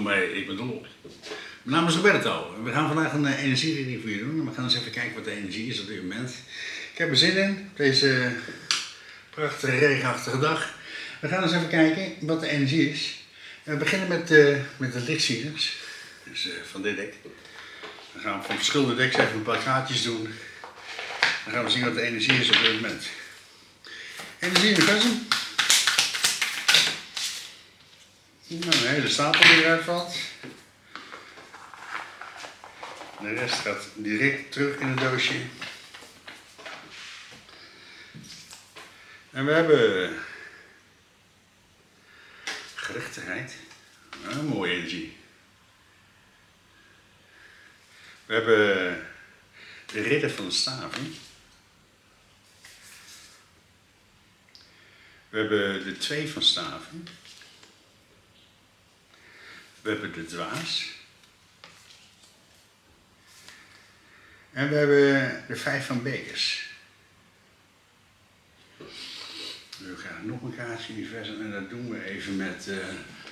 Welkom bij Ik ben Dolop. Mijn naam is Roberto. We gaan vandaag een energiereading voor je doen. We gaan eens even kijken wat de energie is op dit moment. Ik heb er zin in, deze prachtige regenachtige dag. We gaan eens even kijken wat de energie is. We beginnen met de lichtzieners, dus van dit dek. Dan gaan we van verschillende deks even een paar kaartjes doen. Dan gaan we zien wat de energie is op dit moment. Energie universum. Nou, een hele stapel die eruit valt. De rest gaat direct terug in het doosje. En we hebben gerechtigheid. Nou, mooie energie. We hebben de ridder van de staven. We hebben de 2 van staven. We hebben de dwaas. En we hebben de 5 van bekers. We gaan nog een kaartje universum en dat doen we even met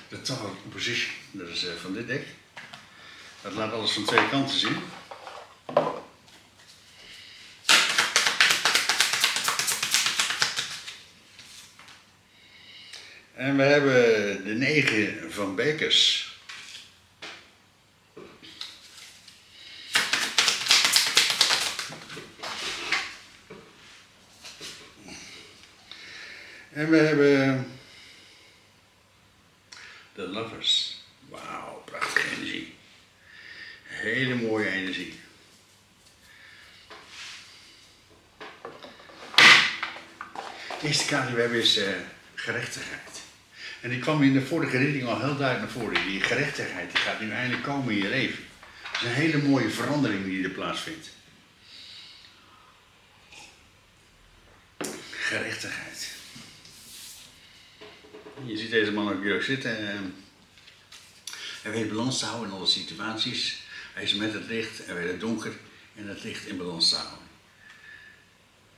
de Tower Opposition. Dat is van dit dek. Dat laat alles van 2 kanten zien. En we hebben de 9 van bekers. En we hebben de lovers. Wauw, prachtige energie. Hele mooie energie. De eerste kaart die we hebben is gerechtigheid. En die kwam in de vorige reading al heel duidelijk naar voren. Die gerechtigheid die gaat nu eindelijk komen in je leven. Het is een hele mooie verandering die er plaatsvindt. Gerechtigheid. Je ziet deze man ook hier zitten. Hij weet balans te houden in alle situaties. Hij is met het licht, hij weet het donker en het licht in balans te houden.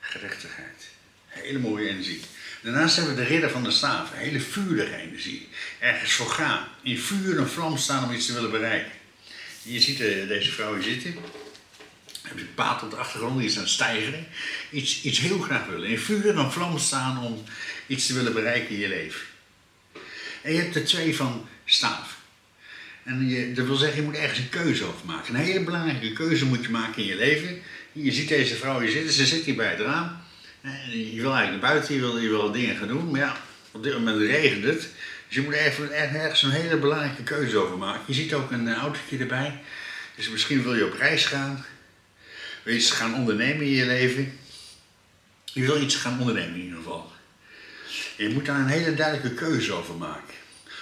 Gerechtigheid. Hele mooie energie. Daarnaast hebben we de ridder van de staven. Hele vurige energie. Ergens voor gaan. In vuur en vlam staan om iets te willen bereiken. Je ziet deze vrouw hier zitten. Heb je een paard op de achtergrond, die is aan het stijgeren. Iets heel graag willen. In vuur en vlam staan om iets te willen bereiken in je leven. En je hebt de 2 van staaf. En dat wil zeggen, je moet ergens een keuze over maken. Een hele belangrijke keuze moet je maken in je leven. Je ziet deze vrouw hier zitten, ze zit hier bij het raam. Je wil eigenlijk naar buiten, je wil dingen gaan doen. Maar ja, op dit moment regent het. Dus je moet ergens een hele belangrijke keuze over maken. Je ziet ook een autootje erbij. Dus misschien wil je op reis gaan. Wil je iets gaan ondernemen in je leven. Je wil iets gaan ondernemen in ieder geval. En je moet daar een hele duidelijke keuze over maken.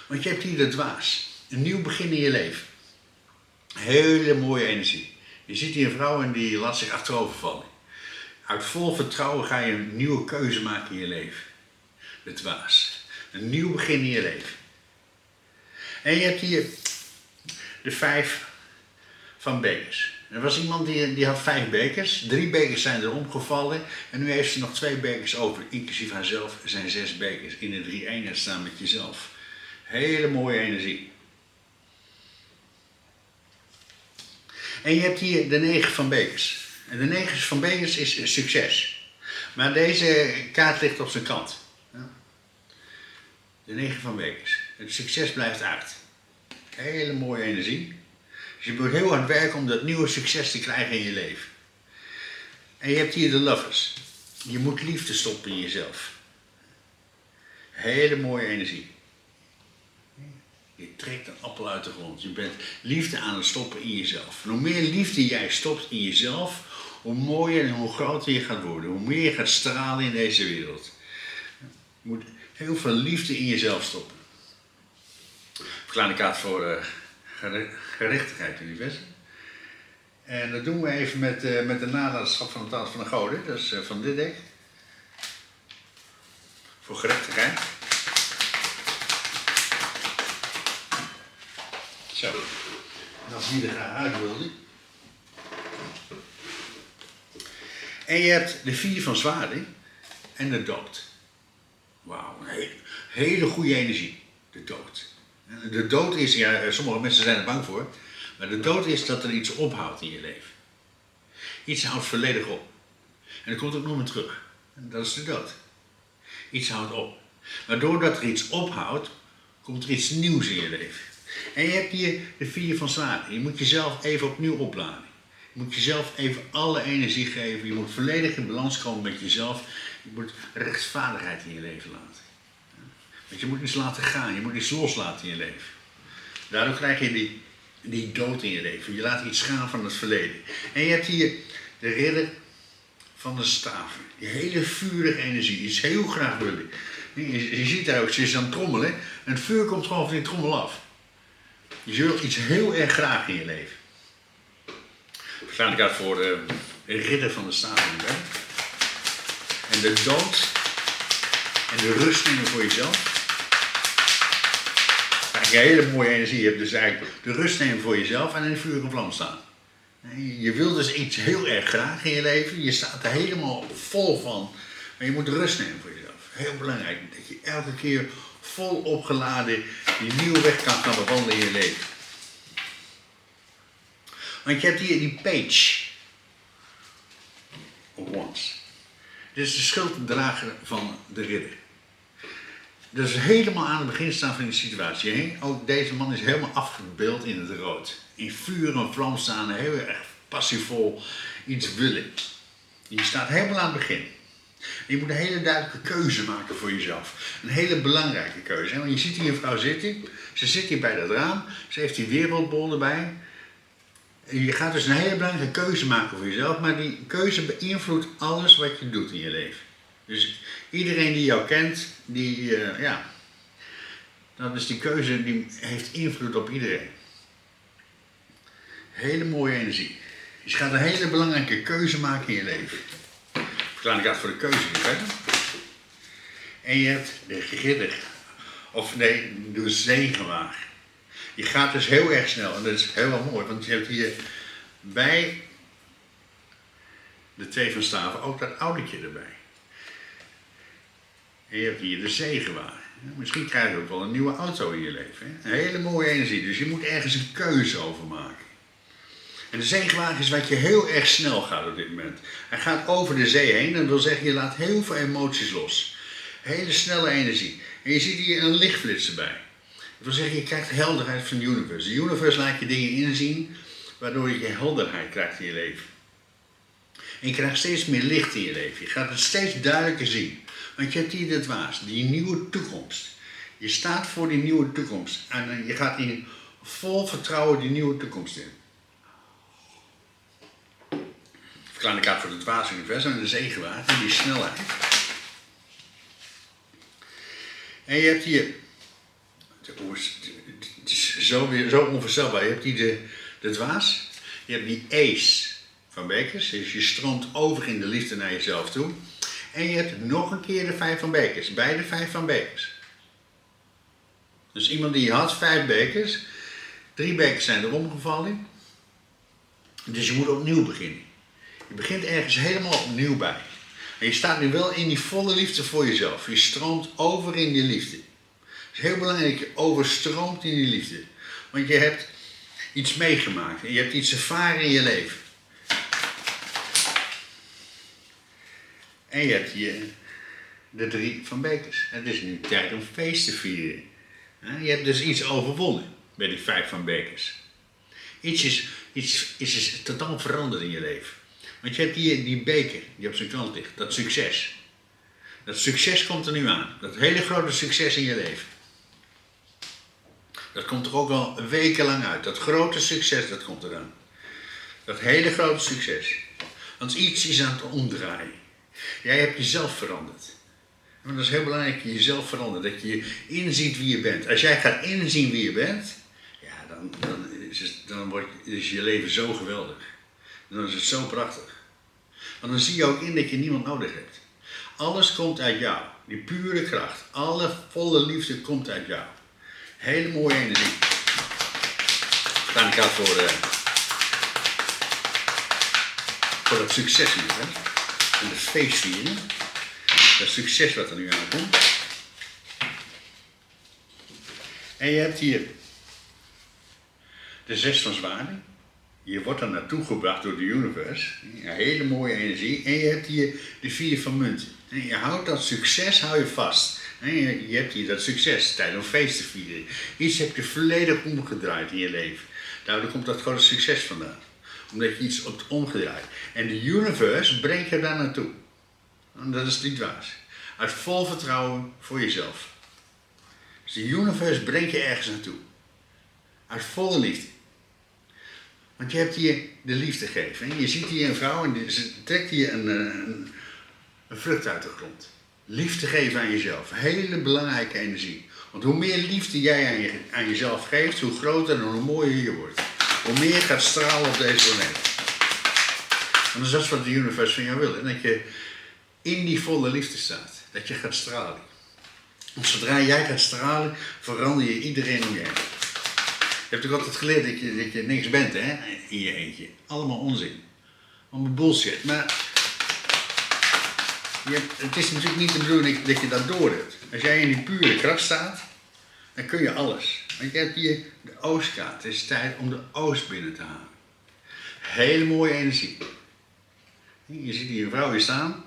Want je hebt hier de dwaas. Een nieuw begin in je leven. Hele mooie energie. Je ziet hier een vrouw en die laat zich achterover vallen. Uit vol vertrouwen ga je een nieuwe keuze maken in je leven. De dwaas. Een nieuw begin in je leven. En je hebt hier de 5 van bekers. Er was iemand die had 5 bekers. 3 bekers zijn er omgevallen. En nu heeft ze nog 2 bekers over. Inclusief haarzelf zijn 6 bekers. In de 3-eenheid staan met jezelf. Hele mooie energie. En je hebt hier de 9 van bekers. En de 9 van bekers is succes. Maar deze kaart ligt op zijn kant. De 9 van bekers. Het succes blijft uit. Hele mooie energie. Dus je moet heel hard werken om dat nieuwe succes te krijgen in je leven. En je hebt hier de lovers. Je moet liefde stoppen in jezelf. Hele mooie energie. Je trekt een appel uit de grond. Je bent liefde aan het stoppen in jezelf. En hoe meer liefde jij stopt in jezelf, hoe mooier en hoe groter je gaat worden. Hoe meer je gaat stralen in deze wereld. Je moet heel veel liefde in jezelf stoppen. Kleine kaart voor gerechtigheid, universum. En dat doen we even met de nalatenschap van het taal van de goden. Dat is van dit dek. Voor gerechtigheid. Zo. En als die er graag uit wilde. En je hebt de 4 van zwaarden en de dood. Wauw, een hele goede energie. De dood. De dood is, ja, sommige mensen zijn er bang voor, maar de dood is dat er iets ophoudt in je leven. Iets houdt volledig op. En dat komt ook nooit meer terug. En dat is de dood. Iets houdt op. Maar doordat er iets ophoudt, komt er iets nieuws in je leven. En je hebt hier de 4 van zwaarden. Je moet jezelf even opnieuw opladen. Je moet jezelf even alle energie geven. Je moet volledig in balans komen met jezelf. Je moet rechtvaardigheid in je leven laten. Want je moet iets laten gaan. Je moet iets loslaten in je leven. Daardoor krijg je die dood in je leven. Je laat iets gaan van het verleden. En je hebt hier de ridder van de staven. Die hele vurige energie. Die is heel graag willen. Je ziet daar ook, ze is aan het trommelen. En het vuur komt gewoon van die trommel af. Je wil iets heel erg graag in je leven. Waarschijnlijk uit voor de ridder van de staven. En de dood en de rust nemen voor jezelf. Als je een hele mooie energie hebt, dus eigenlijk de rust nemen voor jezelf en in de vuur en vlam staan. Je wilt dus iets heel erg graag in je leven, je staat er helemaal vol van, maar je moet rust nemen voor jezelf. Heel belangrijk, dat je elke keer vol opgeladen die nieuwe weg kan gaan bewandelen in je leven. Want je hebt hier die page of wands. Dit is de schulddrager van de ridder. Dat is helemaal aan het begin staan van die situatie. Hè? Ook deze man is helemaal afgebeeld in het rood. In vuur en vlam staan, heel erg passievol iets willen. Je staat helemaal aan het begin. Je moet een hele duidelijke keuze maken voor jezelf. Een hele belangrijke keuze. Hè? Want je ziet hier een vrouw zitten. Ze zit hier bij dat raam. Ze heeft die wereldbol erbij. Je gaat dus een hele belangrijke keuze maken voor jezelf. Maar die keuze beïnvloedt alles wat je doet in je leven. Dus iedereen die jou kent, dat is die keuze die heeft invloed op iedereen. Hele mooie energie. Dus je gaat een hele belangrijke keuze maken in je leven. Verklaar ik uit voor de keuze niet verder. En je hebt de ridder, of nee, de zegenwaar. Je gaat dus heel erg snel en dat is heel mooi, want je hebt hier bij de 2 van staven ook dat oudertje erbij. En je hebt hier de zegenwaar. Misschien krijg je ook wel een nieuwe auto in je leven. Hè? Een hele mooie energie, dus je moet ergens een keuze over maken. En de zegenwaar is wat je heel erg snel gaat op dit moment. Hij gaat over de zee heen, dat wil zeggen je laat heel veel emoties los. Hele snelle energie. En je ziet hier een lichtflits erbij. Dat wil zeggen je krijgt helderheid van de universe. De universe laat je dingen inzien, waardoor je helderheid krijgt in je leven. En je krijgt steeds meer licht in je leven. Je gaat het steeds duidelijker zien. Want je hebt hier de dwaas, die nieuwe toekomst. Je staat voor die nieuwe toekomst. En je gaat in vol vertrouwen die nieuwe toekomst in. Verklaar ik uit voor de dwaas universum en de zegenwaar en die snelheid. En je hebt hier, het is zo onvoorstelbaar, je hebt hier de dwaas. Je hebt die ace van bekers, dus je stroomt over in de liefde naar jezelf toe. En je hebt nog een keer de 5 van bekers, beide 5 van bekers. Dus iemand die had 5 bekers, 3 bekers zijn er omgevallen. Dus je moet opnieuw beginnen. Je begint ergens helemaal opnieuw bij. En je staat nu wel in die volle liefde voor jezelf. Je stroomt over in die liefde. Het is heel belangrijk dat je overstroomt in die liefde. Want je hebt iets meegemaakt. En je hebt iets ervaren in je leven. En je hebt hier de 3 van bekers. Het is nu tijd om feest te vieren. Je hebt dus iets overwonnen bij die 5 van bekers. Iets is totaal veranderd in je leven. Want je hebt hier die beker die op zijn kant ligt. Dat succes. Dat succes komt er nu aan. Dat hele grote succes in je leven. Dat komt er ook al wekenlang uit. Dat grote succes, dat komt eraan. Dat hele grote succes. Want iets is aan het omdraaien. Jij hebt jezelf veranderd. En dat is heel belangrijk dat je jezelf verandert. Dat je inziet wie je bent. Als jij gaat inzien wie je bent, ja, dan is je leven zo geweldig. Dan is het zo prachtig. Want dan zie je ook in dat je niemand nodig hebt. Alles komt uit jou. Die pure kracht. Alle volle liefde komt uit jou. Hele mooie energie. Staan ik uit voor dat succes nu, hè. En het feestvieren. Dat succes wat er nu aankomt. En je hebt hier de 6 van zwaarden. Je wordt er naartoe gebracht door de universe. Een hele mooie energie. En je hebt hier de 4 van munten. En je houdt dat succes hou je vast. En je hebt hier dat succes, tijd om feest te vieren. Iets heb je volledig omgedraaid in je leven. Daardoor komt dat grote succes vandaan. Omdat je iets hebt omgedraaid. En de universe brengt je daar naartoe. En dat is niet waar. Uit vol vertrouwen voor jezelf. Dus de universe brengt je ergens naartoe. Uit volle liefde. Want je hebt hier de liefde gegeven. Je ziet hier een vrouw en ze trekt hier een vrucht uit de grond. Liefde geven aan jezelf. Hele belangrijke energie. Want hoe meer liefde jij aan jezelf geeft, hoe groter en hoe mooier je wordt. Hoe meer je gaat stralen op deze planeet. En dat is wat de universe van jou wil. En dat je in die volle liefde staat. Dat je gaat stralen. Want zodra jij gaat stralen, verander je iedereen om je heen. Je hebt ook altijd geleerd dat je niks bent, hè, in je eentje. Allemaal onzin. Allemaal bullshit. Maar het is natuurlijk niet de bedoeling dat je dat door hebt. Als jij in die pure kracht staat, dan kun je alles. Want je hebt hier de oostkaart. Het is tijd om de oost binnen te halen. Hele mooie energie. Je ziet hier een vrouw hier staan.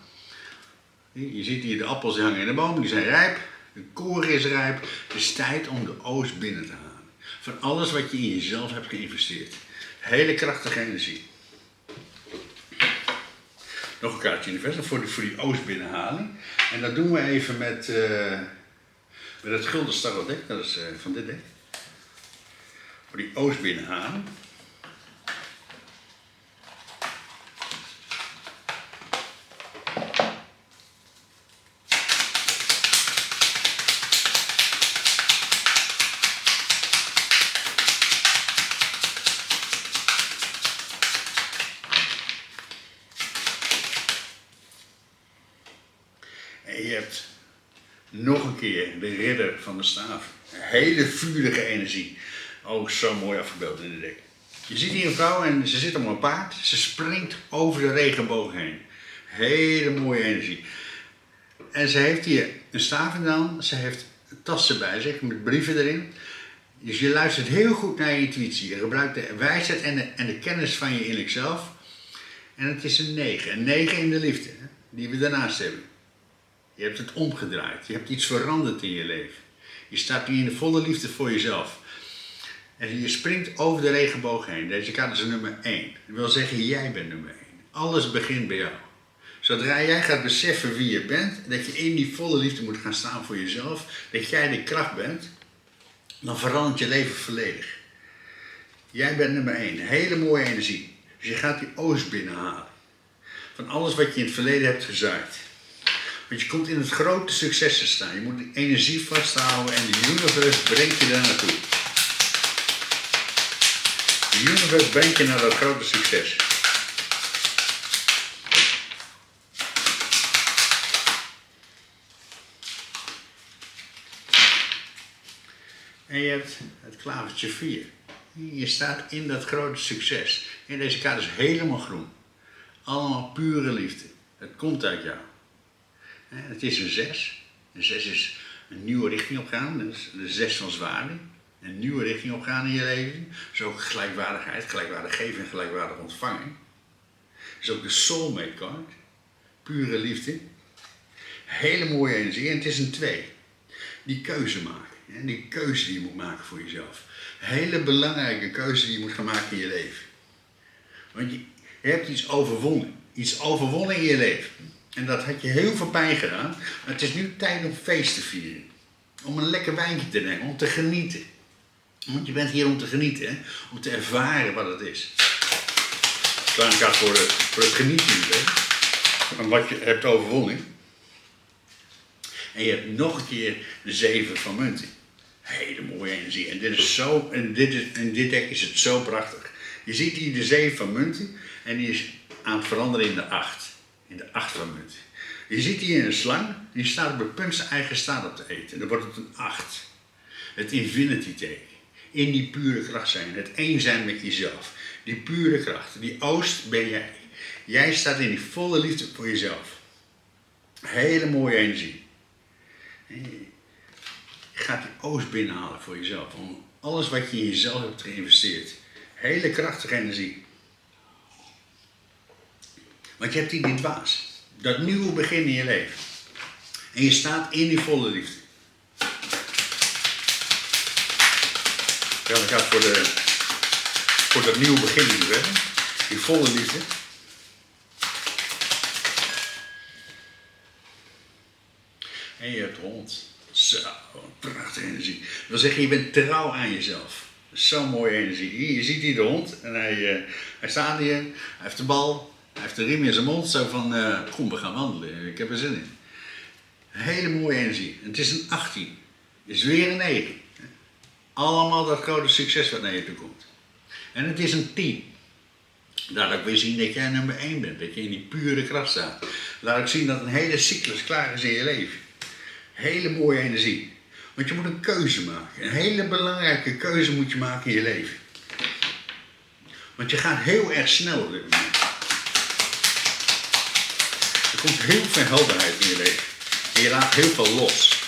Je ziet hier de appels die hangen in de boom, die zijn rijp. De koren is rijp. Het is tijd om de oost binnen te halen. Van alles wat je in jezelf hebt geïnvesteerd. Hele krachtige energie. Nog een kaartje universum voor die oostbinnenhaling. En dat doen we even met het Gulden Starotdek. Dat is van dit dek. Voor die oostbinnenhaling. En je hebt nog een keer de ridder van de staaf. Een hele vurige energie. Ook zo mooi afgebeeld in de dek. Je ziet hier een vrouw en ze zit op een paard. Ze springt over de regenboog heen. Hele mooie energie. En ze heeft hier een staaf in de hand. Ze heeft tassen bij zich met brieven erin. Dus je luistert heel goed naar je intuïtie. Je gebruikt de wijsheid en de kennis van je innerlijk zelf. En het is een 9. Een 9 in de liefde, hè, die we daarnaast hebben. Je hebt het omgedraaid. Je hebt iets veranderd in je leven. Je staat nu in de volle liefde voor jezelf. En je springt over de regenboog heen. Deze kaart is nummer 1. Dat wil zeggen, jij bent nummer 1. Alles begint bij jou. Zodra jij gaat beseffen wie je bent, dat je in die volle liefde moet gaan staan voor jezelf, dat jij de kracht bent, dan verandert je leven volledig. Jij bent nummer 1. Hele mooie energie. Dus je gaat die oost binnenhalen. Van alles wat je in het verleden hebt gezaaid. Want je komt in het grote succes te staan. Je moet de energie vasthouden en de universe brengt je daar naartoe. De universe brengt je naar dat grote succes. En je hebt het klavertje 4. Je staat in dat grote succes. En deze kaart is helemaal groen. Allemaal pure liefde. Het komt uit jou. Het is een 6. Een 6 is een nieuwe richting opgaan. Dat is de 6 van zwaarden. Een nieuwe richting opgaan in je leven. Dat is ook gelijkwaardigheid, gelijkwaardig geven en gelijkwaardig ontvangen. Dat is ook de soulmate card. Pure liefde. Hele mooie energie. En het is een 2. Die keuze maken. En die keuze die je moet maken voor jezelf. Een hele belangrijke keuze die je moet gaan maken in je leven. Want je hebt iets overwonnen. Iets overwonnen in je leven. En dat had je heel veel pijn gedaan. Maar het is nu tijd om feest te vieren. Om een lekker wijntje te nemen. Om te genieten. Want je bent hier om te genieten. Hè? Om te ervaren wat het is. Kleine kaart voor het genieten. Hè? Van wat je hebt overwonnen. En je hebt nog een keer de 7 van munten. Hele mooie energie. En dit is zo, in dit dek is het zo prachtig. Je ziet hier de 7 van munten. En die is aan het veranderen in de 8. In de 8 van munten. Je ziet hier een slang. Die staat op het punt zijn eigen staat op te eten. En dan wordt het een 8. Het infinity teken. In die pure kracht zijn. Het één zijn met jezelf. Die pure kracht. Die oost ben jij. Jij staat in die volle liefde voor jezelf. Hele mooie energie. Je gaat die oost binnenhalen voor jezelf. Om alles wat je in jezelf hebt geïnvesteerd. Hele krachtige energie. Want je hebt die dwaas. Dat nieuwe begin in je leven. En je staat in die volle liefde. Ja, dat gaat voor dat nieuwe begin in je leven. Die volle liefde. En je hebt hond. Zo, prachtige energie. Dat wil zeggen, je bent trouw aan jezelf. Zo'n mooie energie. Hier, je ziet hier de hond en hij staat hier. Hij heeft de bal. Hij heeft de riem in zijn mond. Zo van, kom we gaan wandelen. Ik heb er zin in. Hele mooie energie. En het is een 18. Het is weer een 9. Allemaal dat grote succes wat naar je toe komt. En het is een 10. Laat ook weer zien dat jij nummer 1 bent. Dat je in die pure kracht staat. Laat ook zien dat een hele cyclus klaar is in je leven. Hele mooie energie. Want je moet een keuze maken. Een hele belangrijke keuze moet je maken in je leven. Want je gaat heel erg snel op dit moment. Er komt heel veel helderheid in je leven. En je laat heel veel los.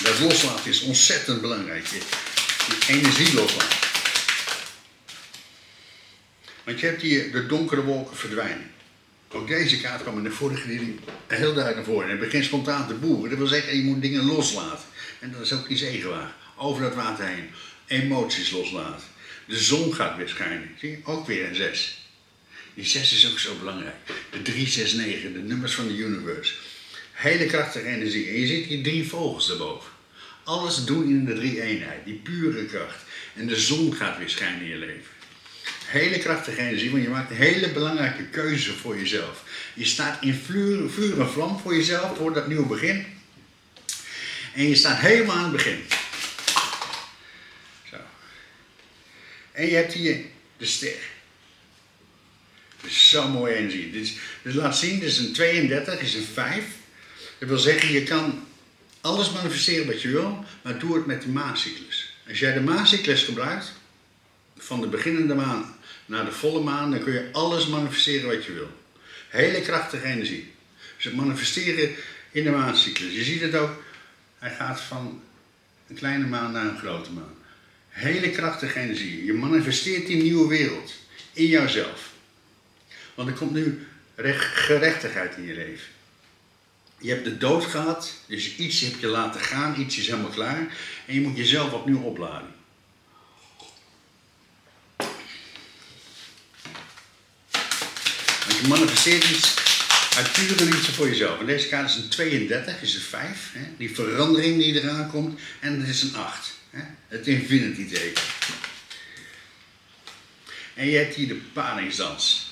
Dat loslaten is ontzettend belangrijk. Je energie loslaten. Want je hebt hier de donkere wolken verdwijnen. Ook deze kaart kwam in de vorige reading heel duidelijk naar voren. En het begint spontaan te boeren. Dat wil zeggen, je moet dingen loslaten. En dat is ook die zegenwaar. Over dat water heen. Emoties loslaten. De zon gaat weer schijnen. Zie je? Ook weer een 6. Die 6 is ook zo belangrijk. De 3, 6, 9. De nummers van de universe. Hele krachtige energie. En je ziet hier 3 vogels daarboven. Alles doen in de 3-eenheid. Die pure kracht. En de zon gaat weer schijnen in je leven. Hele krachtige energie, want je maakt een hele belangrijke keuze voor jezelf. Je staat in vuur en vlam voor jezelf, voor dat nieuwe begin. En je staat helemaal aan het begin. Zo. En je hebt hier de ster. Dat is zo'n mooie energie. Dus laat zien, dit is een 32, dit is een 5. Dat wil zeggen, je kan alles manifesteren wat je wil, maar doe het met de maancyclus. Als jij de maancyclus gebruikt, van de beginnende maan naar de volle maan, dan kun je alles manifesteren wat je wil. Hele krachtige energie. Dus het manifesteren in de maancyclus. Je ziet het ook, hij gaat van een kleine maan naar een grote maan. Hele krachtige energie. Je manifesteert die nieuwe wereld in jouzelf. Want er komt nu gerechtigheid in je leven. Je hebt de dood gehad, dus iets heb je laten gaan, iets is helemaal klaar. En je moet jezelf opnieuw opladen. Want je manifesteert iets uit pure liefde voor jezelf. En deze kaart is een 32, is een 5. Hè? Die verandering die eraan komt. En het is een 8. Hè? Het infinity teken. En je hebt hier de paringsdans.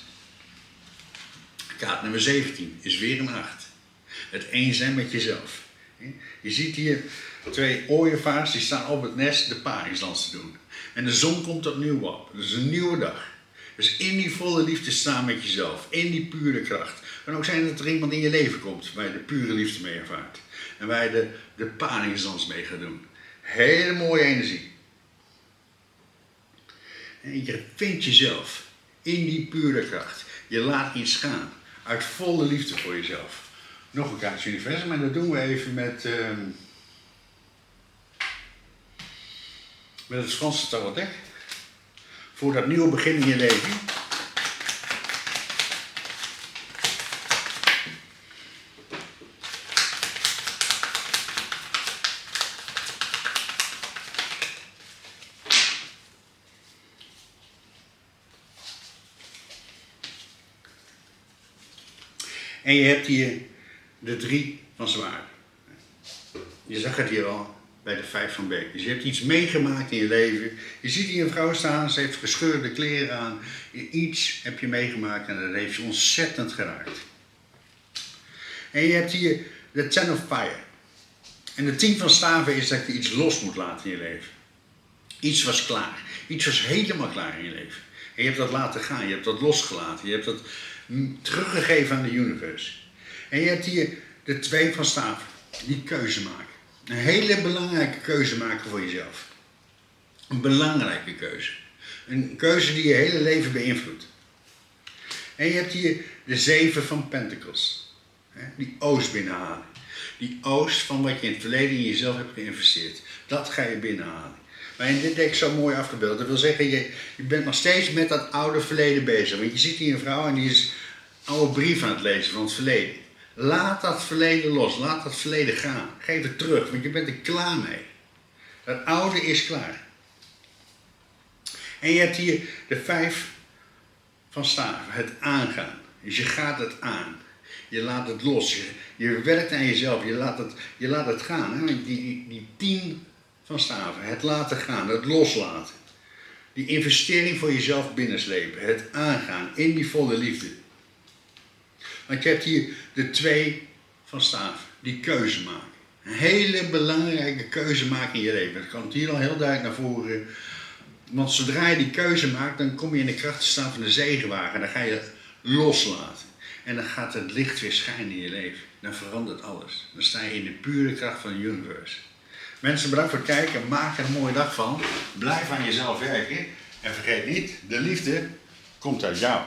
Kaart nummer 17 is weer een 8. Het één zijn met jezelf. Je ziet hier 2 ooievaars die staan op het nest de paringsdans te doen. En de zon komt opnieuw op. Het is een nieuwe dag. Dus in die volle liefde staan met jezelf. In die pure kracht. Het kan ook zijn dat er iemand in je leven komt waar je de pure liefde mee ervaart. En waar je de paringsdans mee gaat doen. Hele mooie energie. En je vindt jezelf in die pure kracht. Je laat iets gaan. Uit volle liefde voor jezelf. Nog een kaartje universum, en dat doen we even met het Franse tarotdek. Voor dat nieuwe begin in je leven. En je hebt hier de 3 van zwaarden. Je zag het hier al bij de 5 van beek. Dus je hebt iets meegemaakt in je leven. Je ziet hier een vrouw staan, ze heeft gescheurde kleren aan. Iets heb je meegemaakt en dat heeft je ontzettend geraakt. En je hebt hier de 10 of fire. En de 10 van staven is dat je iets los moet laten in je leven. Iets was klaar. Iets was helemaal klaar in je leven. En je hebt dat laten gaan, je hebt dat losgelaten. Je hebt dat teruggegeven aan de universe. En je hebt hier de 2 van staven. Die keuze maken. Een hele belangrijke keuze maken voor jezelf. Een belangrijke keuze. Een keuze die je hele leven beïnvloedt. En je hebt hier de 7 van Pentacles. Die oost binnenhalen. Die oost van wat je in het verleden in jezelf hebt geïnvesteerd. Dat ga je binnenhalen. Maar in dit dek zo mooi afgebeeld. Dat wil zeggen, je bent nog steeds met dat oude verleden bezig. Want je ziet hier een vrouw en die is oude brief aan het lezen van het verleden. Laat dat verleden los. Laat dat verleden gaan. Geef het terug, want je bent er klaar mee. Dat oude is klaar. En je hebt hier de 5 van staven. Het aangaan. Dus je gaat het aan. Je laat het los. Je werkt aan jezelf. Je laat het gaan. Hè? Die 10 van staven. Het laten gaan. Het loslaten. Die investering voor jezelf binnenslepen. Het aangaan in die volle liefde. Want je hebt hier de 2 van staven. Die keuze maken. Een hele belangrijke keuze maken in je leven. Dat komt hier al heel duidelijk naar voren. Want zodra je die keuze maakt, dan kom je in de kracht te staan van de zegenwagen. Dan ga je loslaten. En dan gaat het licht weer schijnen in je leven. Dan verandert alles. Dan sta je in de pure kracht van het universe. Mensen, bedankt voor het kijken. Maak er een mooie dag van. Blijf aan jezelf werken. En vergeet niet, de liefde komt uit jou.